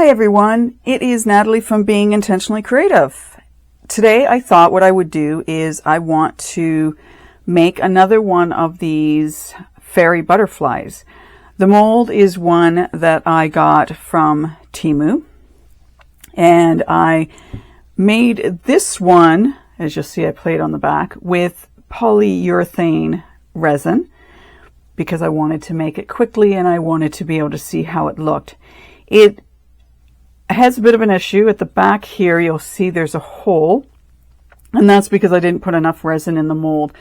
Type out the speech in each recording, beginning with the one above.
Hi everyone, it is Natalie from Being Intentionally Creative. Today I thought what I would do is I want to make another one of these fairy butterflies. The mold is one that I got from Temu, and I made this one, as you'll see I played on the back, with polyurethane resin because I wanted to make it quickly and I wanted to be able to see how it looked. It has a bit of an issue. At the back here you'll see there's a hole, and that's because I didn't put enough resin in the mold.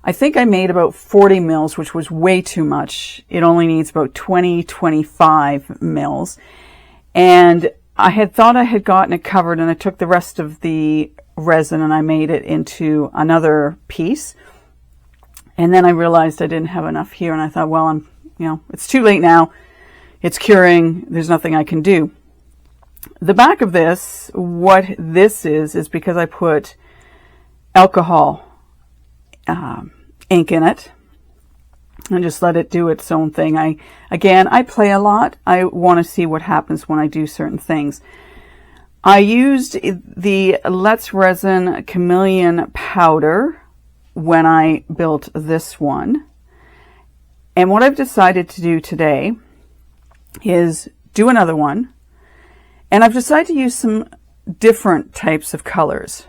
I think I made about 40 mils, which was way too much. It only needs about 25 mils. And I had thought I had gotten it covered, and I took the rest of the resin and I made it into another piece. And then I realized I didn't have enough here, and I thought, well, it's too late now. It's curing. There's nothing I can do. The back of this, what this is because I put alcohol ink in it and just let it do its own thing. I play a lot. I want to see what happens when I do certain things. I used the Let's Resin Chameleon powder when I built this one. And what I've decided to do today is do another one. And I've decided to use some different types of colors.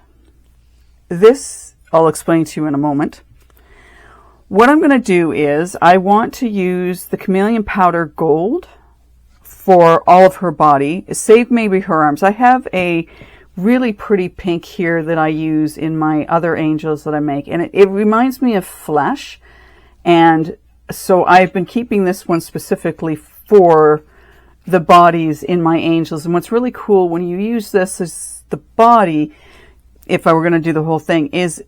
This I'll explain to you in a moment. What I'm going to do is I want to use the Chameleon Powder Gold for all of her body, save maybe her arms. I have a really pretty pink here that I use in my other angels that I make, and it reminds me of flesh. And so I've been keeping this one specifically for the bodies in my angels. And what's really cool when you use this as the body, if I were going to do the whole thing, is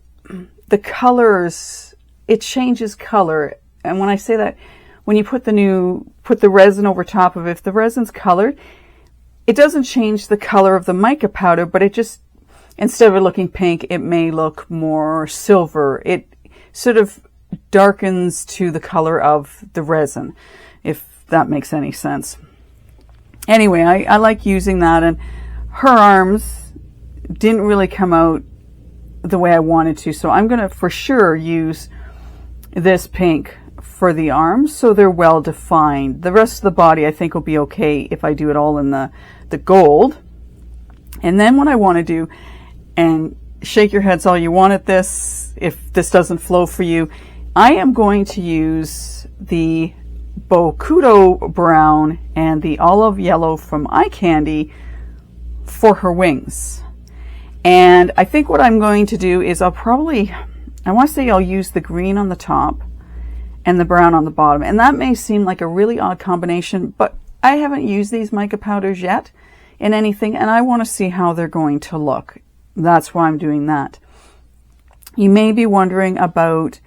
the colors. It changes color. And when I say that, when you put the resin over top of it, if the resin's colored, it doesn't change the color of the mica powder, but it just, instead of it looking pink, it may look more silver. It sort of darkens to the color of the resin, if that makes any sense. Anyway, I like using that, and her arms didn't really come out the way I wanted to, so I'm going to for sure use this pink for the arms so they're well defined. The rest of the body I think will be okay if I do it all in the gold. And then what I want to do, and shake your heads all you want at this if this doesn't flow for you, I am going to use the bokuto brown and the olive yellow from Eye Candy for her wings. And I think what I'm going to do is I'll use the green on the top and the brown on the bottom. And that may seem like a really odd combination, but I haven't used these mica powders yet in anything, and I want to see how they're going to look. That's why I'm doing that. You may be wondering about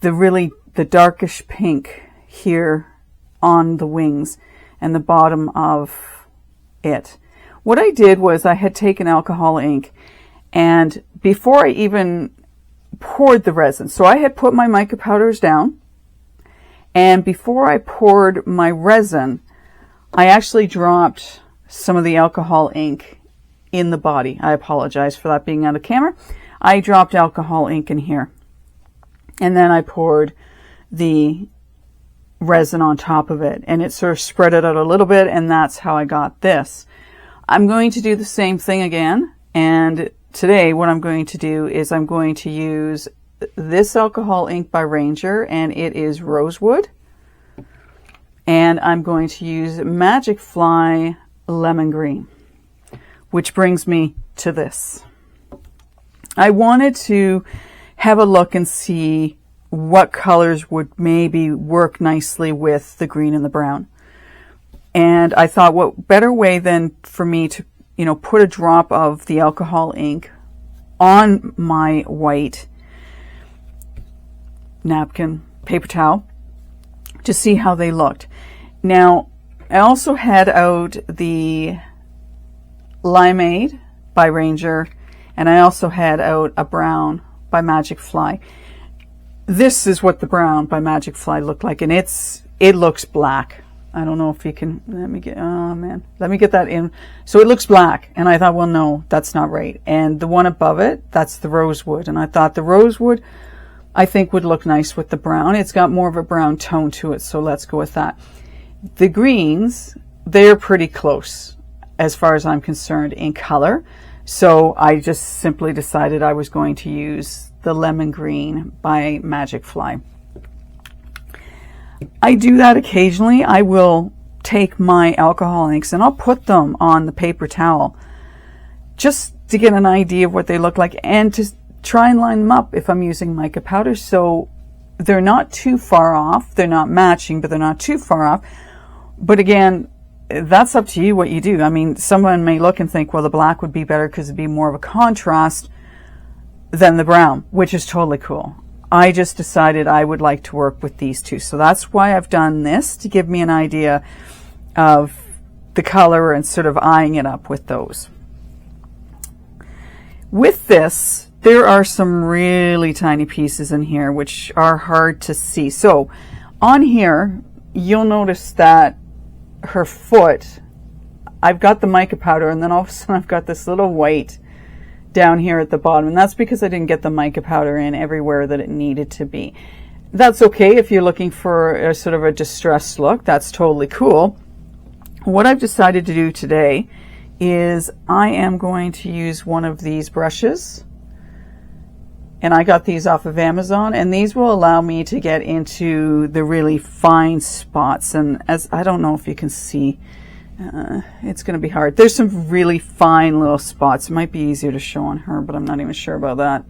the darkish pink here on the wings and the bottom of it. What I did was I had taken alcohol ink, and before I even poured the resin, so I had put my mica powders down, and before I poured my resin, I actually dropped some of the alcohol ink in the body. I apologize for that being out of camera. I dropped alcohol ink in here, and then I poured the resin on top of it, and it sort of spread it out a little bit, and that's how I got this. I'm going to do the same thing again, and today what I'm going to do is I'm going to use this alcohol ink by Ranger, and it is Rosewood, and I'm going to use Magicfly Lemon Green, which brings me to this. I wanted to have a look and see what colors would maybe work nicely with the green and the brown. And I thought, what better way than for me to, put a drop of the alcohol ink on my white napkin, paper towel, to see how they looked. Now, I also had out the Limeade by Ranger, and I also had out a brown by Magicfly. This is what the brown by Magicfly looked like, and it looks black. I don't know if you can, let me get, oh man, let me get that in. So it looks black, and I thought, well, no, that's not right. And the one above it, that's the rosewood, and I thought the rosewood, I think would look nice with the brown. It's got more of a brown tone to it, so let's go with that. The greens, they're pretty close as far as I'm concerned in color. So I just simply decided I was going to use the lemon green by Magicfly. I do that occasionally. I will take my alcohol inks and I'll put them on the paper towel just to get an idea of what they look like and to try and line them up if I'm using mica powder, so they're not too far off. They're not matching, but they're not too far off. But again, that's up to you what you do. I mean, someone may look and think, well, the black would be better because it'd be more of a contrast than the brown, which is totally cool. I just decided I would like to work with these two. So that's why I've done this, to give me an idea of the color and sort of eyeing it up with those. With this, there are some really tiny pieces in here which are hard to see. So on here, you'll notice that her foot, I've got the mica powder, and then all of a sudden I've got this little white down here at the bottom, and that's because I didn't get the mica powder in everywhere that it needed to be. That's okay if you're looking for a sort of a distressed look. That's totally cool. What I've decided to do today is I am going to use one of these brushes, and I got these off of Amazon, and these will allow me to get into the really fine spots. And as I don't know if you can see, it's going to be hard. There's some really fine little spots. It might be easier to show on her, but I'm not even sure about that.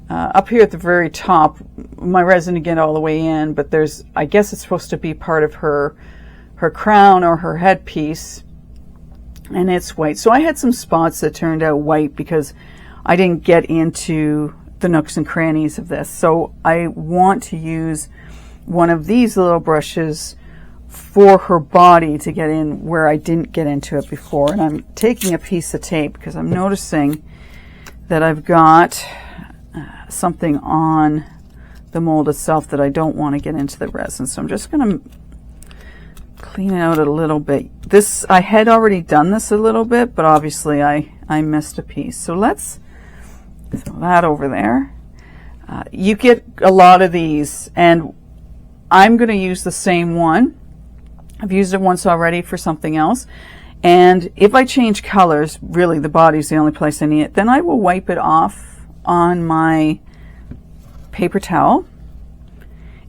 Up here at the very top, my resin to get all the way in, but there's, I guess it's supposed to be part of her crown or her headpiece, and it's white. So I had some spots that turned out white because I didn't get into the nooks and crannies of this. So I want to use one of these little brushes for her body to get in where I didn't get into it before. And I'm taking a piece of tape because I'm noticing that I've got something on the mold itself that I don't want to get into the resin. So I'm just going to clean it out a little bit. This, I had already done this a little bit, but obviously I missed a piece. So let's throw that over there. You get a lot of these, and I'm going to use the same one. I've used it once already for something else, and if I change colors, really the body's the only place I need it, then I will wipe it off on my paper towel,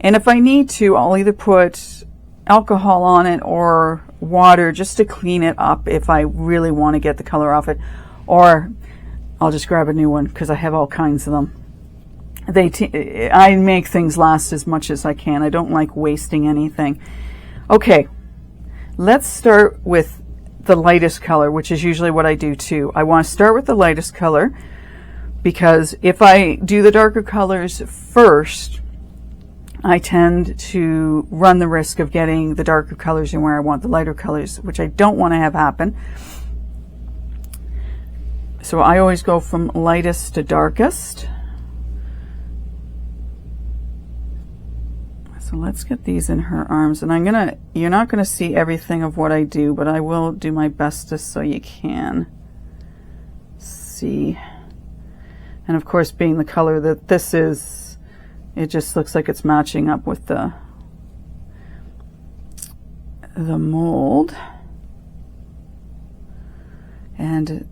and if I need to, I'll either put alcohol on it or water just to clean it up if I really want to get the color off it, or I'll just grab a new one because I have all kinds of them. I make things last as much as I can. I don't like wasting anything. Okay, let's start with the lightest color, which is usually what I do too. I want to start with the lightest color because if I do the darker colors first, I tend to run the risk of getting the darker colors in where I want the lighter colors, which I don't want to have happen. So I always go from lightest to darkest. So let's get these in her arms, and you're not gonna see everything of what I do, but I will do my best just so you can see. And of course, being the color that this is, it just looks like it's matching up with the mold. And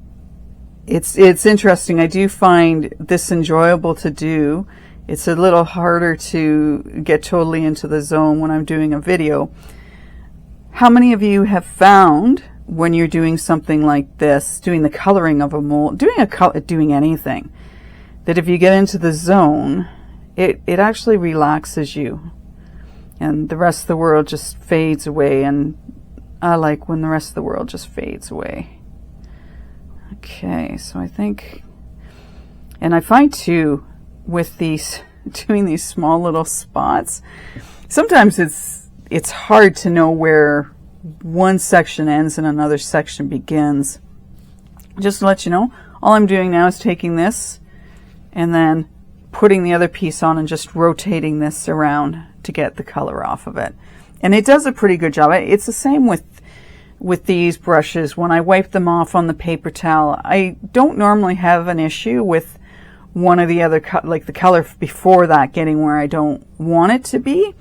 it's interesting. I do find this enjoyable to do. It's a little harder to get totally into the zone when I'm doing a video. How many of you have found when you're doing something like this, doing the coloring of a mold, doing anything, that if you get into the zone, it actually relaxes you and the rest of the world just fades away? And I like when the rest of the world just fades away. Okay, so I think, and I find too, with these, doing these small little spots, sometimes it's hard to know where one section ends and another section begins. Just to let you know, all I'm doing now is taking this and then putting the other piece on and just rotating this around to get the color off of it. And it does a pretty good job. It's the same with these brushes. When I wipe them off on the paper towel, I don't normally have an issue with one or the other, like the color before that getting where I don't want it to be.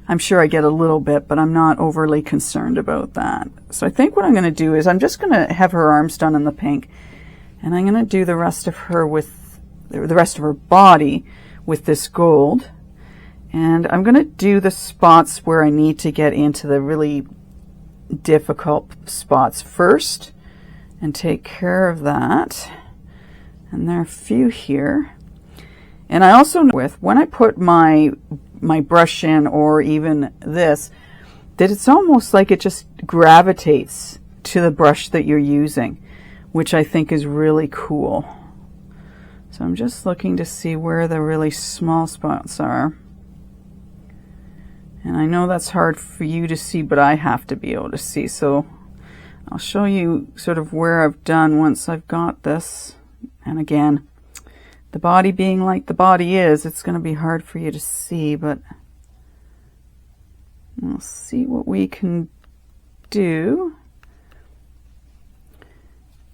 I'm sure I get a little bit, but I'm not overly concerned about that. So I think what I'm going to do is I'm just going to have her arms done in the pink, and I'm going to do the rest of her with the rest of her body with this gold. And I'm going to do the spots where I need to get into the really difficult spots first and take care of that. And there are a few here. And I also know with when I put my brush in, or even this, that it's almost like it just gravitates to the brush that you're using, which I think is really cool. So I'm just looking to see where the really small spots are. And I know that's hard for you to see, but I have to be able to see. So I'll show you sort of where I've done once I've got this. And again, the body being like the body is, it's going to be hard for you to see, but we'll see what we can do.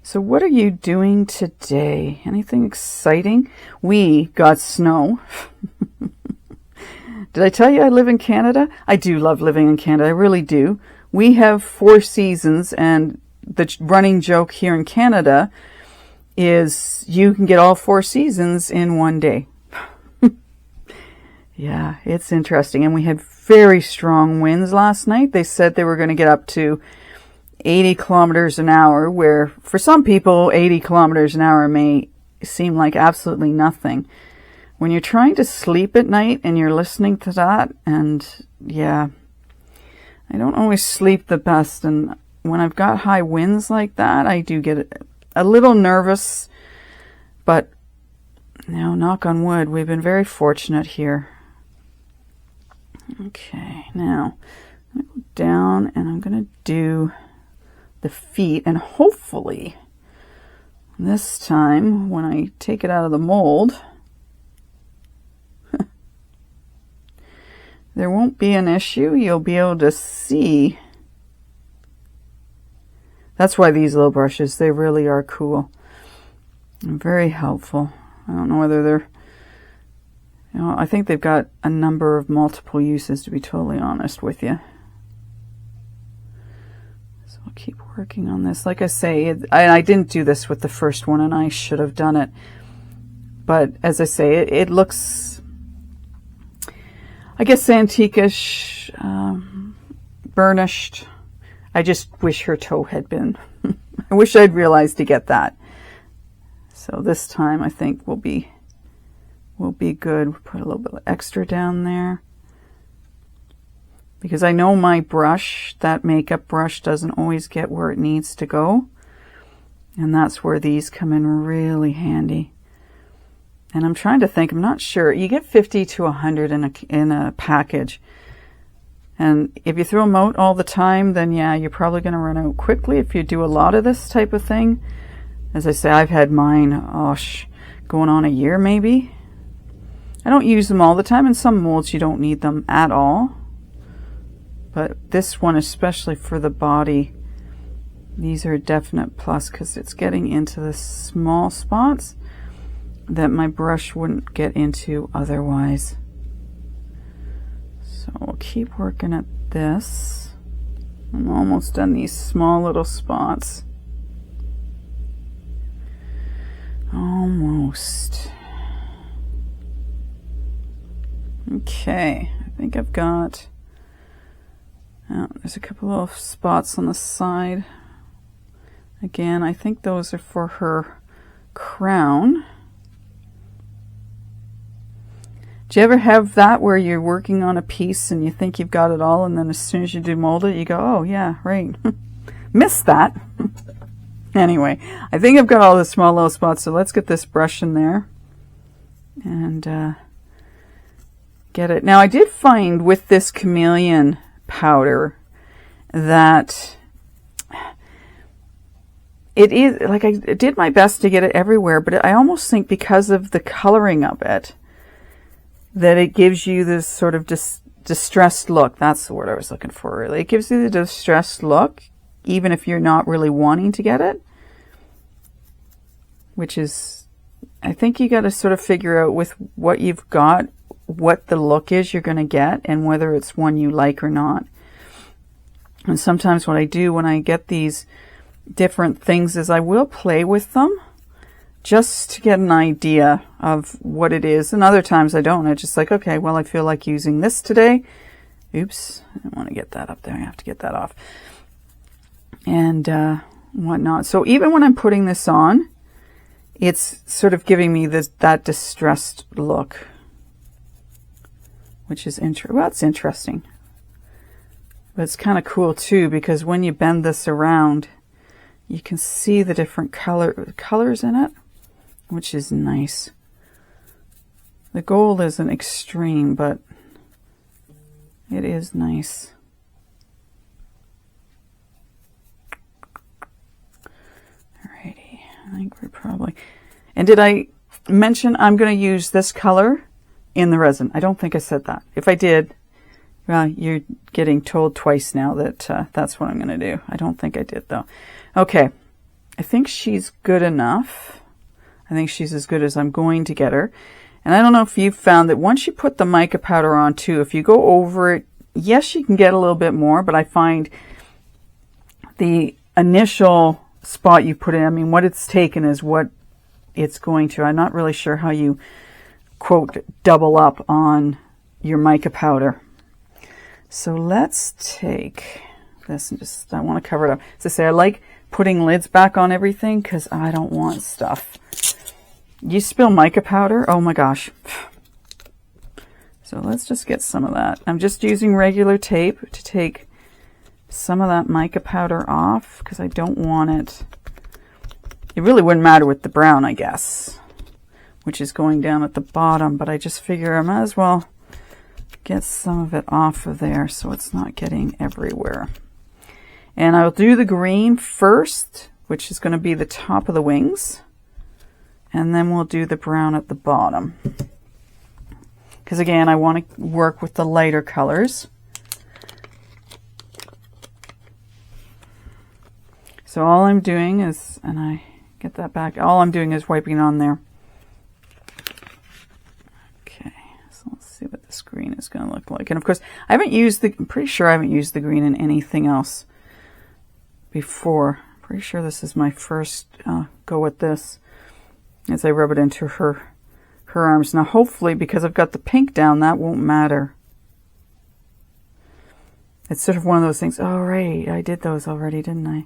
So what are you doing today? Anything exciting? We got snow. Did I tell you I live in Canada? I do love living in Canada. I really do. We have 4 seasons, and the running joke here in Canada is you can get all 4 seasons in one day. Yeah, it's interesting. And we had very strong winds last night. They said they were going to get up to 80 kilometers an hour, where for some people 80 kilometers an hour may seem like absolutely nothing. When you're trying to sleep at night and you're listening to that, and yeah, I don't always sleep the best. And when I've got high winds like that, I do get a little nervous, but now, knock on wood, we've been very fortunate here. Okay, now I'm going to go down and I'm going to do the feet, and hopefully this time when I take it out of the mold, there won't be an issue. You'll be able to see. That's why these little brushes, they really are cool and very helpful. I don't know whether they're, I think they've got a number of multiple uses, to be totally honest with you. So I'll keep working on this. Like I say, I didn't do this with the first one, and I should have done it. But as I say, it looks, I guess, antique-ish, burnished. I just wish her toe had been. I wish I'd realized to get that. So this time I think we'll be good. We'll put a little bit extra down there, because I know my brush, that makeup brush, doesn't always get where it needs to go, and that's where these come in really handy. And I'm trying to think. I'm not sure. You get 50 to 100 in a package. And if you throw them out all the time, then yeah, you're probably going to run out quickly if you do a lot of this type of thing. As I say, I've had mine, going on a year maybe. I don't use them all the time. In some molds, you don't need them at all. But this one, especially for the body, these are a definite plus, because it's getting into the small spots that my brush wouldn't get into otherwise. So I'll keep working at this. I'm almost done these small little spots. Almost. Okay, I think I've got, there's a couple of spots on the side. Again, I think those are for her crown. Do you ever have that where you're working on a piece and you think you've got it all, and then as soon as you demold it, you go, oh yeah, right. Missed that. Anyway, I think I've got all the small little spots, so let's get this brush in there and get it. Now, I did find with this chameleon powder that it is, like, I did my best to get it everywhere, but I almost think because of the coloring of it, that it gives you this sort of distressed look. That's the word I was looking for, really. It gives you the distressed look, even if you're not really wanting to get it. Which is, I think you got to sort of figure out with what you've got, what the look is you're going to get, and whether it's one you like or not. And sometimes what I do when I get these different things is I will play with them just to get an idea of what it is. And other times I don't. I just like, okay, well, I feel like using this today. Oops, I don't want to get that up there. I have to get that off. And whatnot. So even when I'm putting this on, it's sort of giving me that distressed look, which is well, it's interesting. But it's kind of cool too, because when you bend this around, you can see the different colors in it, which is nice. The gold isn't extreme, but it is nice. Alrighty, I think we're probably... And did I mention I'm going to use this color in the resin? I don't think I said that. If I did, well, you're getting told twice now that that's what I'm going to do. I don't think I did, though. Okay, I think she's good enough. I think she's as good as I'm going to get her. And I don't know if you've found that once you put the mica powder on too, if you go over it, yes, you can get a little bit more, but I find the initial spot you put in, I mean, what it's taken is what it's going to. I'm not really sure how you, quote, double up on your mica powder. So let's take this and just, I want to cover it up. As I say, I like putting lids back on everything because I don't want stuff. You spill mica powder, oh my gosh. So let's just get some of that. I'm just using regular tape to take some of that mica powder off because I don't want it. It really wouldn't matter with the brown, I guess, which is going down at the bottom, but I just figure I might as well get some of it off of there so it's not getting everywhere. And I'll do the green first, which is going to be the top of the wings. And then we'll do the brown at the bottom. Because again, I want to work with the lighter colors. So all I'm doing is, and I get that back, all I'm doing is wiping on there. Okay, so let's see what this green is going to look like. And of course, I haven't used I'm pretty sure I haven't used the green in anything else before. Pretty sure this is my first go with this. As I rub it into her arms. Now hopefully, because I've got the pink down, that won't matter. It's sort of one of those things, oh right, I did those already, didn't I?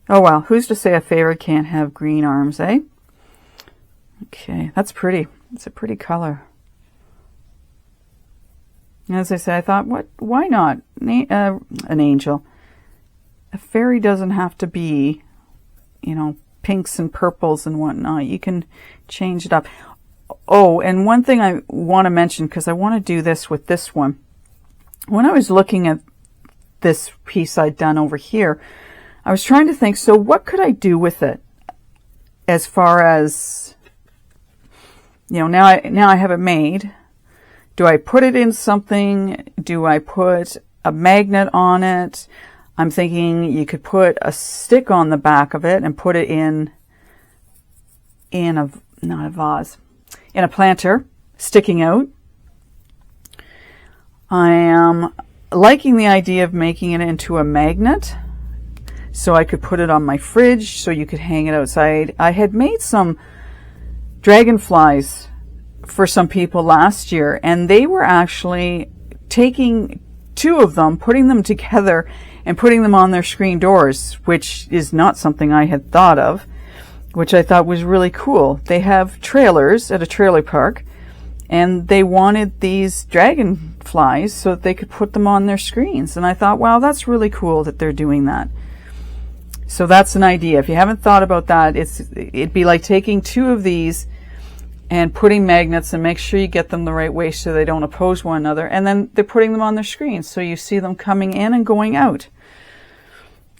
Oh well, who's to say a favorite can't have green arms, eh? Okay, that's pretty. It's a pretty color. And as I say, I thought, why not? An angel. A fairy doesn't have to be, you know, pinks and purples and whatnot. You can change it up. Oh, and one thing I want to mention, because I want to do this with this one. When I was looking at this piece I'd done over here, I was trying to think, so what could I do with it? As far as, you know, now I have it made. Do I put it in something? Do I put a magnet on it? I'm thinking you could put a stick on the back of it and put it in a, not a vase, in a planter, sticking out. I am liking the idea of making it into a magnet, so I could put it on my fridge, so you could hang it outside. I had made some dragonflies for some people last year, and they were actually taking two of them, putting them together, and putting them on their screen doors, which is not something I had thought of, which I thought was really cool. They have trailers at a trailer park, and they wanted these dragonflies so that they could put them on their screens. And I thought, wow, that's really cool that they're doing that. So that's an idea. If you haven't thought about that, it'd be like taking two of these and putting magnets, and make sure you get them the right way so they don't oppose one another. And then they're putting them on their screens, so you see them coming in and going out,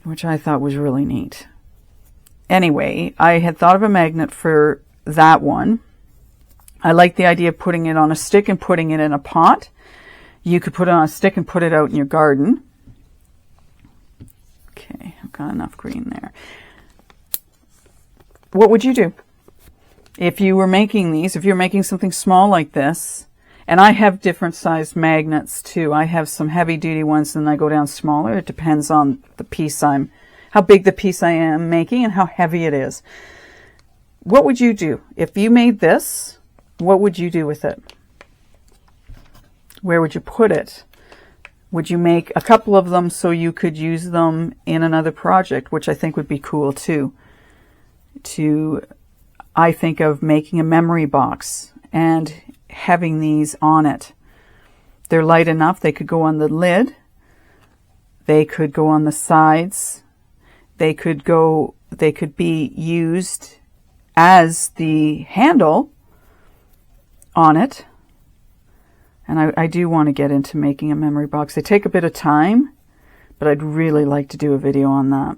which I thought was really neat. Anyway, I had thought of a magnet for that one. I like the idea of putting it on a stick and putting it in a pot. You could put it on a stick and put it out in your garden. Okay, I've got enough green there. What would you do if you were making these? If you're making something small like this, and I have different sized magnets too. I have some heavy duty ones and I go down smaller. It depends on the piece how big the piece I am making and how heavy it is. What would you do? If you made this, what would you do with it? Where would you put it? Would you make a couple of them so you could use them in another project, which I think would be cool too? I think of making a memory box and having these on it. They're light enough. They could go on the lid. They could go on the sides. They could be used as the handle on it. And I do want to get into making a memory box. They take a bit of time, but I'd really like to do a video on that.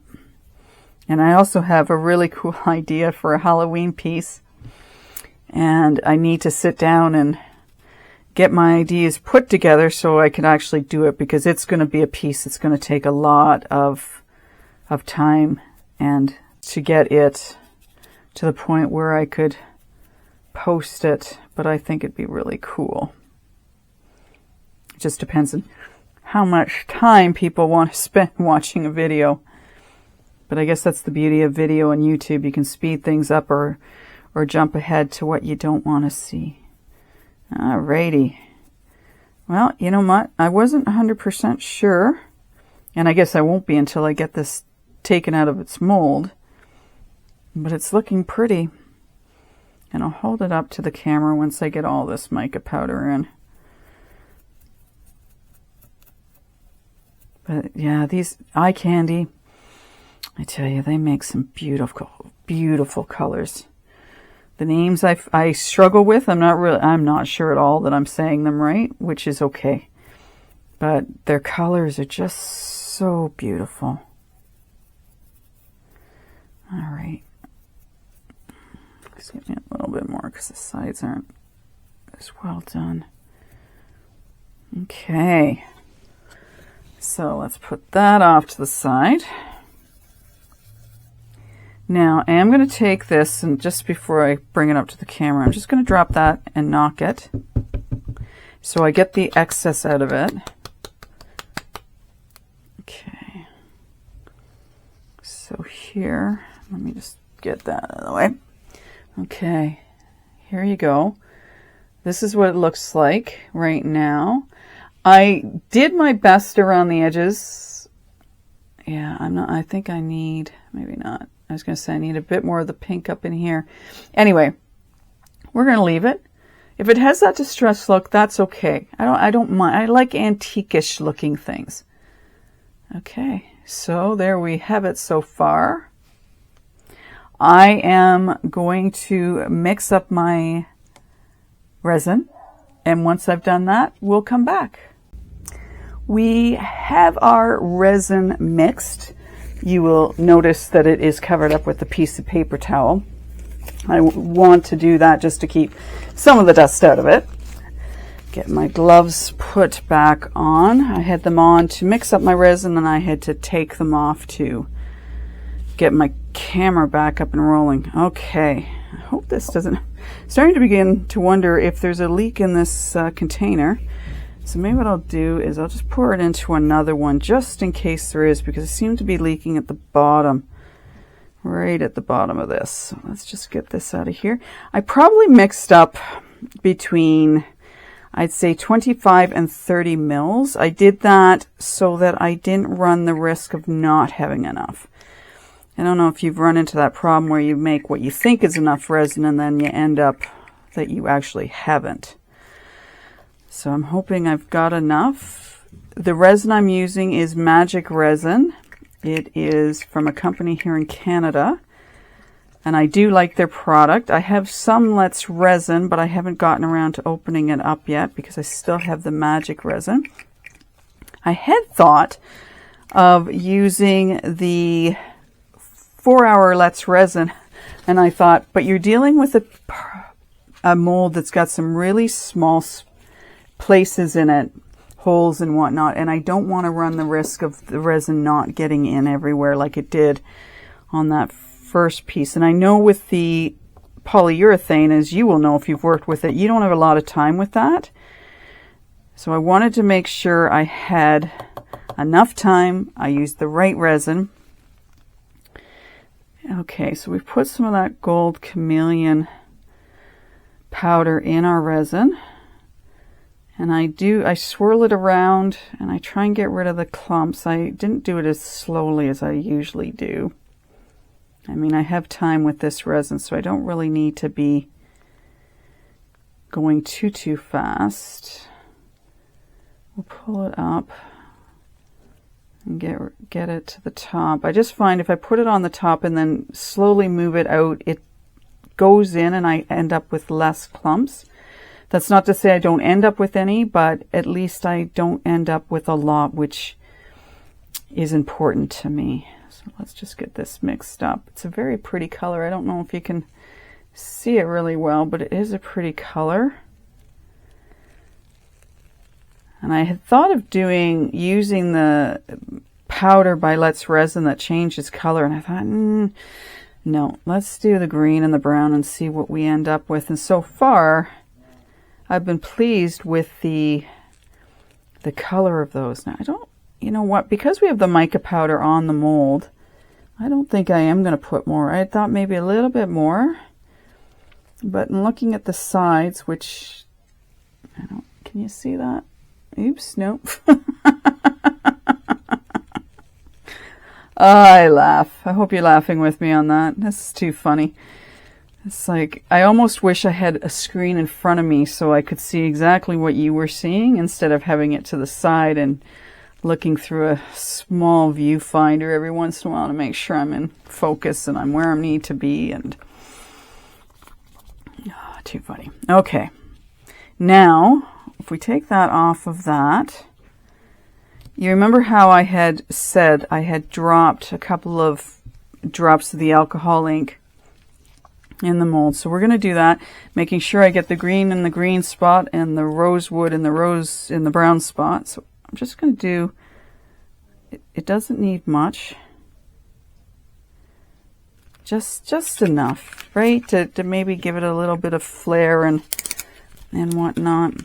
And I also have a really cool idea for a Halloween piece. And I need to sit down and get my ideas put together so I can actually do it, because it's going to be a piece that's going to take a lot of time, and to get it to the point where I could post it. But I think it'd be really cool. It just depends on how much time people want to spend watching a video. But I guess that's the beauty of video and YouTube. You can speed things up or jump ahead to what you don't want to see. Alrighty. Well, you know what? I wasn't 100% sure. And I guess I won't be until I get this taken out of its mold. But it's looking pretty. And I'll hold it up to the camera once I get all this mica powder in. But yeah, these eye candy, I tell you, they make some beautiful, beautiful colors. The names I struggle with, I'm not sure at all that I'm saying them right, which is okay. But their colors are just so beautiful. All right. Just give me a little bit more because the sides aren't as well done. Okay. So let's put that off to the side. Now, I am going to take this, and just before I bring it up to the camera, I'm just going to drop that and knock it so I get the excess out of it. Okay. So here, let me just get that out of the way. Okay, here you go. This is what it looks like right now. I did my best around the edges. Yeah, I think I need, maybe not. I was going to say I need a bit more of the pink up in here. Anyway, we're going to leave it. If it has that distressed look, that's okay. I don't mind. I like antique-ish looking things. Okay, so there we have it so far. I am going to mix up my resin, and once I've done that, we'll come back. We have our resin mixed. You will notice that it is covered up with a piece of paper towel. I want to do that just to keep some of the dust out of it. Get my gloves put back on. I had them on to mix up my resin, and I had to take them off to get my camera back up and rolling. Okay, I hope this doesn't... Starting to begin to wonder if there's a leak in this container. So maybe what I'll do is I'll just pour it into another one just in case there is, because it seemed to be leaking at the bottom, right at the bottom of this. So let's just get this out of here. I probably mixed up between, I'd say 25 and 30 mils. I did that so that I didn't run the risk of not having enough. I don't know if you've run into that problem where you make what you think is enough resin and then you end up that you actually haven't. So I'm hoping I've got enough. The resin I'm using is Magic Resin. It is from a company here in Canada, and I do like their product. I have some Let's Resin, but I haven't gotten around to opening it up yet because I still have the Magic Resin. I had thought of using the 4-hour Let's Resin, and I thought, but you're dealing with a mold that's got some really small places in it, holes and whatnot, and I don't want to run the risk of the resin not getting in everywhere like it did on that first piece. And I know with the polyurethane, as you will know if you've worked with it, you don't have a lot of time with that. So I wanted to make sure I had enough time. I used the right resin. Okay, so we've put some of that gold chameleon powder in our resin. And I swirl it around and I try and get rid of the clumps. I didn't do it as slowly as I usually do. I mean, I have time with this resin, so I don't really need to be going too fast. We'll pull it up and get it to the top. I just find if I put it on the top and then slowly move it out, it goes in and I end up with less clumps. That's not to say I don't end up with any, but at least I don't end up with a lot, which is important to me. So let's just get this mixed up. It's a very pretty color. I don't know if you can see it really well, but it is a pretty color. And I had thought of using the powder by Let's Resin that changes color, and I thought, no, let's do the green and the brown and see what we end up with. And so far, I've been pleased with the color of those. Now, you know what, because we have the mica powder on the mold, I don't think I am going to put more. I thought maybe a little bit more, but in looking at the sides, which, can you see that? Oops, nope. I laugh. I hope you're laughing with me on that. This is too funny. It's like, I almost wish I had a screen in front of me so I could see exactly what you were seeing instead of having it to the side and looking through a small viewfinder every once in a while to make sure I'm in focus and I'm where I need to be. And too funny. Okay. Now, if we take that off of that, you remember how I had said I had dropped a couple of drops of the alcohol ink in the mold. So we're going to do that, making sure I get the green in the green spot and the rosewood and the rose in the brown spot. So I'm just going to do, it doesn't need much. Just enough, right? To maybe give it a little bit of flair and whatnot.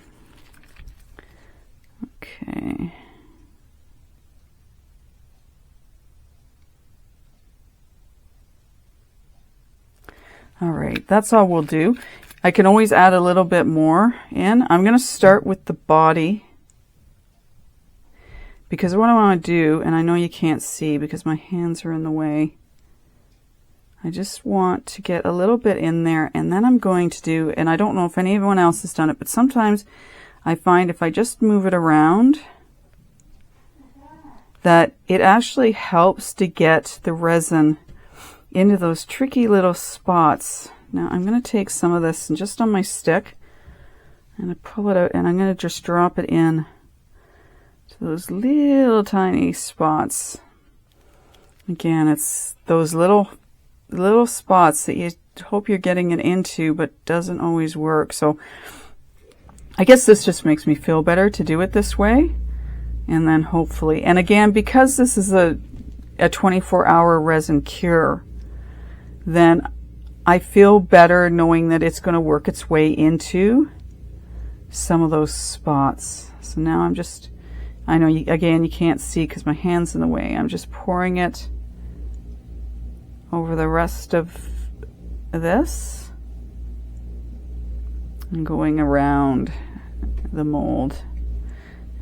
Okay. All right, that's all we'll do. I can always add a little bit more in. I'm going to start with the body because what I want to do, and I know you can't see because my hands are in the way, I just want to get a little bit in there, and then I'm going to do, and I don't know if anyone else has done it, but sometimes I find if I just move it around, that it actually helps to get the resin into those tricky little spots. Now I'm going to take some of this and just on my stick and I pull it out and I'm going to just drop it in to those little tiny spots. Again, it's those little spots that you hope you're getting it into but doesn't always work. So I guess this just makes me feel better to do it this way. And then hopefully, and again, because this is a 24-hour resin cure, then I feel better knowing that it's going to work its way into some of those spots. So now I'm just, I know, again, you can't see because my hand's in the way. I'm just pouring it over the rest of this and going around the mold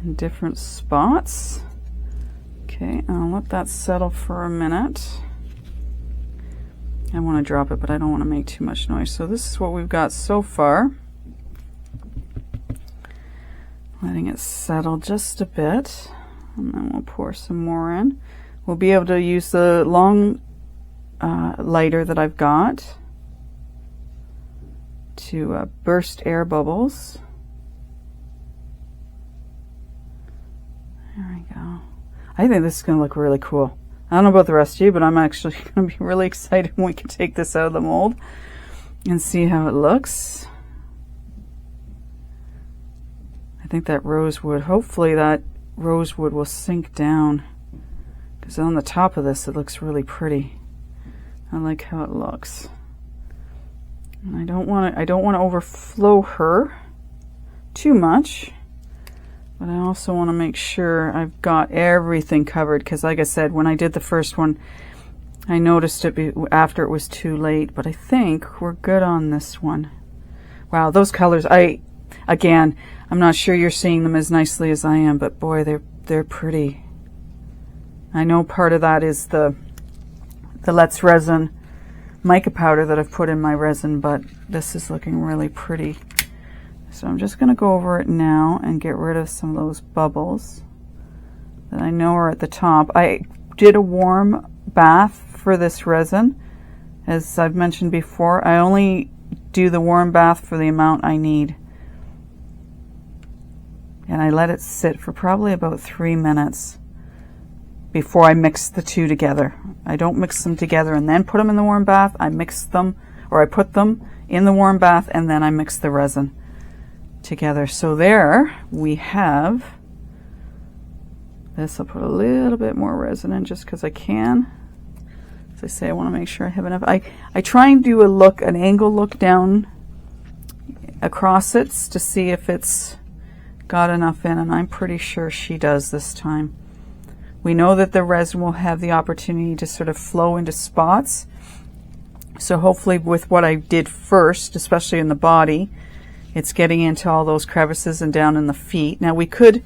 in different spots. Okay, I'll let that settle for a minute. I want to drop it, but I don't want to make too much noise. So this is what we've got so far. Letting it settle just a bit, and then we'll pour some more in. We'll be able to use the long lighter that I've got to burst air bubbles. There we go. I think this is going to look really cool. I don't know about the rest of you, but I'm actually going to be really excited when we can take this out of the mold and see how it looks. I think that rosewood, hopefully that rosewood will sink down, because on the top of this it looks really pretty. I like how it looks. And I don't want to overflow her too much, but I also want to make sure I've got everything covered, because like I said, when I did the first one, I noticed it after it was too late, but I think we're good on this one. Wow, those colors, again, I'm not sure you're seeing them as nicely as I am, but boy, they're pretty. I know part of that is the Let's Resin mica powder that I've put in my resin, but this is looking really pretty. So I'm just going to go over it now and get rid of some of those bubbles that I know are at the top. I did a warm bath for this resin. As I've mentioned before, I only do the warm bath for the amount I need. And I let it sit for probably about 3 minutes before I mix the two together. I don't mix them together and then put them in the warm bath. I mix them, or I put them in the warm bath and then I mix the resin together. So there we have this. I'll put a little bit more resin in just because I can. As I say, I want to make sure I have enough. I try and do an angle look down across it to see if it's got enough in, and I'm pretty sure she does this time. We know that the resin will have the opportunity to sort of flow into spots. So hopefully with what I did first, especially in the body, it's getting into all those crevices and down in the feet. Now we could,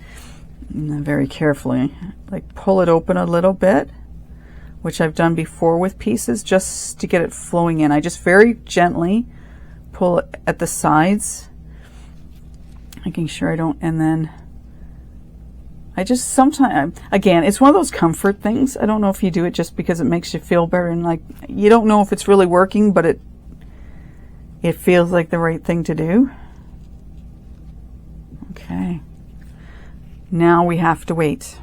very carefully, like pull it open a little bit, which I've done before with pieces, just to get it flowing in. I just very gently pull it at the sides, making sure I don't, and then I just sometimes, again, it's one of those comfort things. I don't know if you do it just because it makes you feel better, and like, you don't know if it's really working, but it feels like the right thing to do. Okay. Now we have to wait.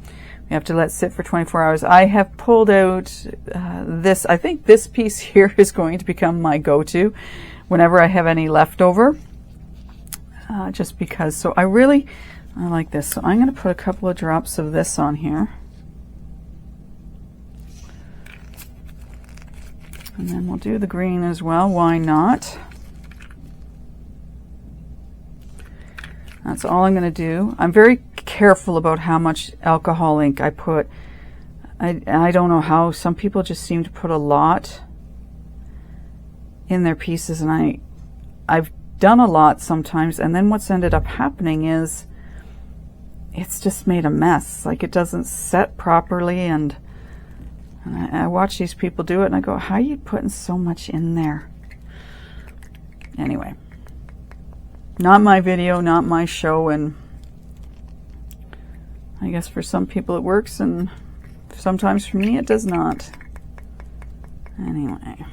We have to let it sit for 24 hours. I have pulled out this. I think this piece here is going to become my go-to whenever I have any leftover. Just because, so I like this. So I'm going to put a couple of drops of this on here. And then we'll do the green as well. Why not? That's all I'm going to do. I'm very careful about how much alcohol ink I put. I don't know how. Some people just seem to put a lot in their pieces, and I've done a lot sometimes, and then what's ended up happening is it's just made a mess. Like, it doesn't set properly, and I watch these people do it and I go, how are you putting so much in there? Anyway, not my video, not my show, and I guess for some people it works, and sometimes for me it does not. Anyway,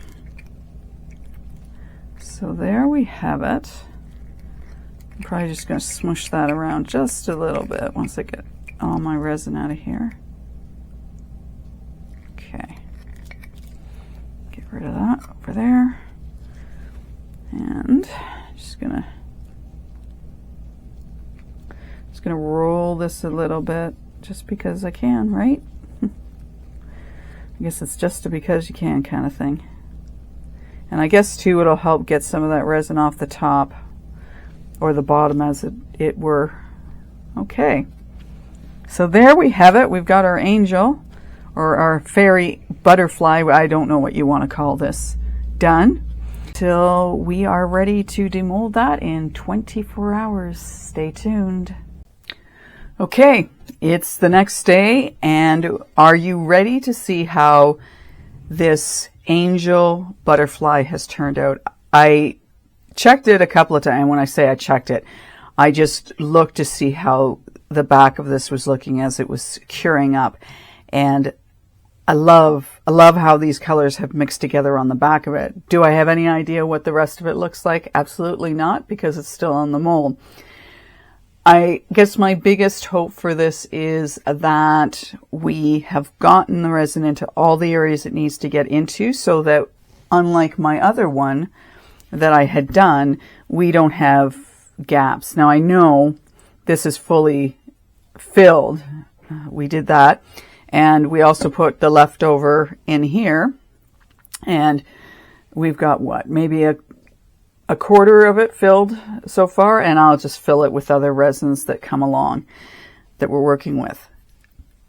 so there we have it. I'm probably just going to smush that around just a little bit once I get all my resin out of here. Okay. Get rid of that over there. And just gonna roll this a little bit just because I can, right? I guess it's just a because you can kind of thing. And I guess too it'll help get some of that resin off the top or the bottom, as it were. Okay, so there we have it. We've got our angel, or our fairy butterfly, I don't know what you want to call this, done. Till we are ready to demold that in 24 hours. Stay tuned. Okay, it's the next day, and are you ready to see how this angel butterfly has turned out? I checked it a couple of times. When I say I checked it, I just looked to see how the back of this was looking as it was curing up. And I love how these colors have mixed together on the back of it. Do I have any idea what the rest of it looks like? Absolutely not, because it's still on the mold. I guess my biggest hope for this is that we have gotten the resin into all the areas it needs to get into, so that unlike my other one that I had done, we don't have gaps. Now I know this is fully filled. We did that. And we also put the leftover in here. And we've got what? Maybe a quarter of it filled so far. And I'll just fill it with other resins that come along that we're working with.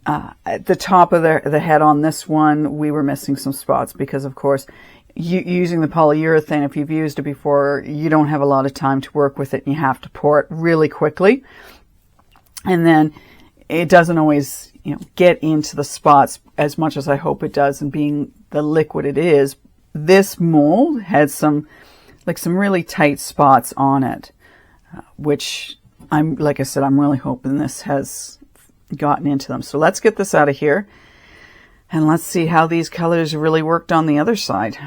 At the top of the head on this one, we were missing some spots because, of course, using the polyurethane, if you've used it before, you don't have a lot of time to work with it and you have to pour it really quickly. And then it doesn't always, get into the spots as much as I hope it does. And being the liquid it is, this mold had some really tight spots on it, which like I said, I'm really hoping this has gotten into them. So let's get this out of here and let's see how these colors really worked on the other side.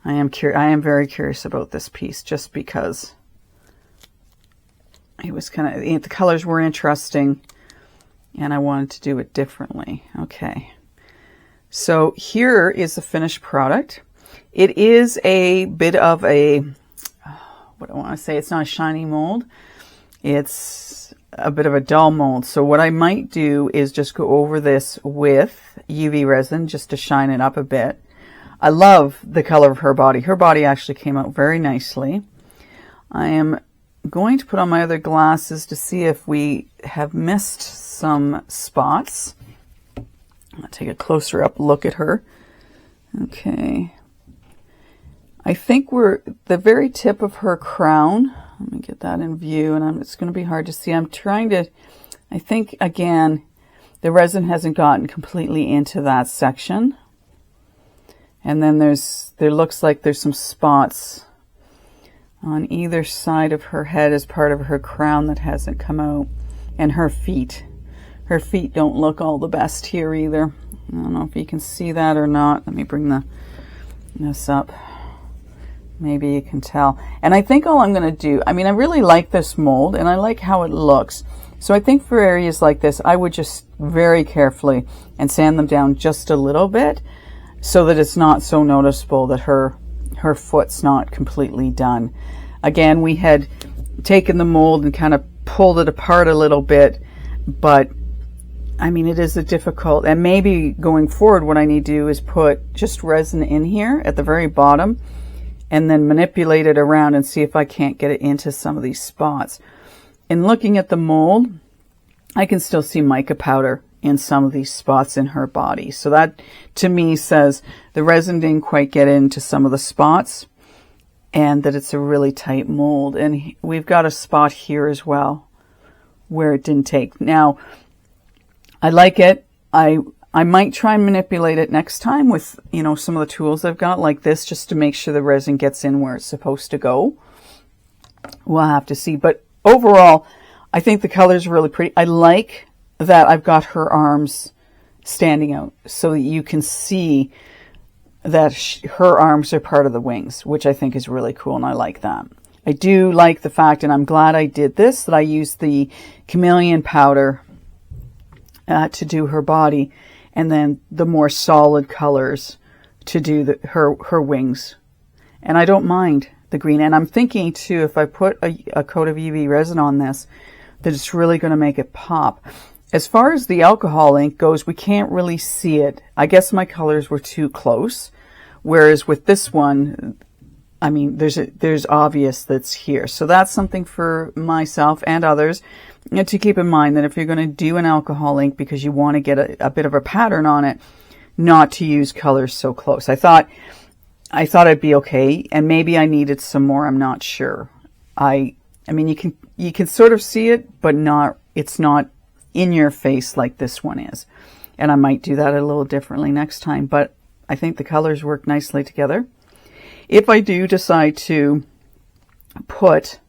I am very curious about this piece just because it was the colors were interesting and I wanted to do it differently. Okay. So here is the finished product. It is a bit of what I want to say, it's not a shiny mold. It's a bit of a dull mold. So what I might do is just go over this with UV resin just to shine it up a bit. I love the color of her body. Her body actually came out very nicely. I am going to put on my other glasses to see if we have missed some spots. I'll take a closer up look at her. Okay. I think we're the very tip of her crown. Let me get that in view, and it's going to be hard to see. I'm trying to, I think, again, the resin hasn't gotten completely into that section. And then there looks like there's some spots on either side of her head as part of her crown that hasn't come out. And her feet. Her feet don't look all the best here either. I don't know if you can see that or not. Let me bring this up. Maybe you can tell. And I think all I'm going to do, I really like this mold and I like how it looks. So I think for areas like this, I would just very carefully and sand them down just a little bit so that it's not so noticeable that her foot's not completely done. Again, we had taken the mold and kind of pulled it apart a little bit, but it is a difficult, and maybe going forward what I need to do is put just resin in here at the very bottom and then manipulate it around and see if I can't get it into some of these spots. In looking at the mold, I can still see mica powder in some of these spots in her body. So that to me says the resin didn't quite get into some of the spots and that it's a really tight mold. And we've got a spot here as well where it didn't take. Now, I like it. I might try and manipulate it next time with, some of the tools I've got like this just to make sure the resin gets in where it's supposed to go. We'll have to see. But overall, I think the colors are really pretty. I like that I've got her arms standing out so that you can see that her arms are part of the wings, which I think is really cool, and I like that. I do like the fact, and I'm glad I did this, that I used the chameleon powder to do her body, and then the more solid colors to do her wings. And I don't mind the green. And I'm thinking too, if I put a coat of UV resin on this, that it's really going to make it pop. As far as the alcohol ink goes, we can't really see it. I guess my colors were too close. Whereas with this one, there's obvious that's here. So that's something for myself and others to keep in mind, that if you're going to do an alcohol ink because you want to get a bit of a pattern on it, not to use colors so close. I thought I'd be okay, and maybe I needed some more. I'm not sure. You can sort of see it, but it's not in your face like this one is. And I might do that a little differently next time, but I think the colors work nicely together. If I do decide to put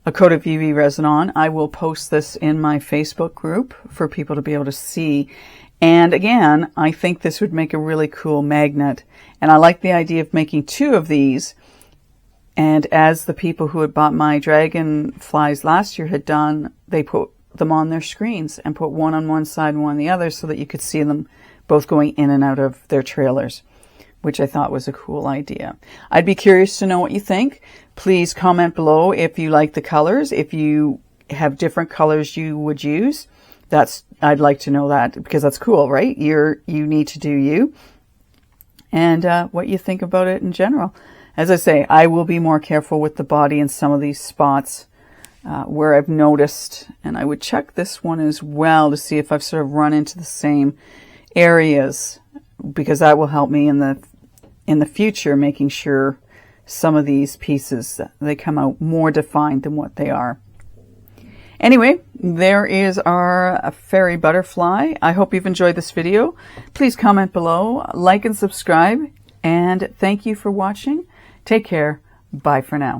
a coat of UV resin on, I will post this in my Facebook group for people to be able to see. And again, I think this would make a really cool magnet. And I like the idea of making 2 of these. And as the people who had bought my dragonflies last year had done, they put them on their screens and put one on one side and one on the other so that you could see them both going in and out of their trailers. which I thought was a cool idea. I'd be curious to know what you think. Please comment below if you like the colors. If you have different colors you would use, I'd like to know that, because that's cool, right? You need to do you. And what you think about it in general. As I say, I will be more careful with the body in some of these spots where I've noticed, and I would check this one as well to see if I've sort of run into the same areas, because that will help me in the future, making sure some of these pieces, they come out more defined than what they are. Anyway, there is our fairy butterfly. I hope you've enjoyed this video. Please comment below, like and subscribe, and thank you for watching. Take care. Bye for now.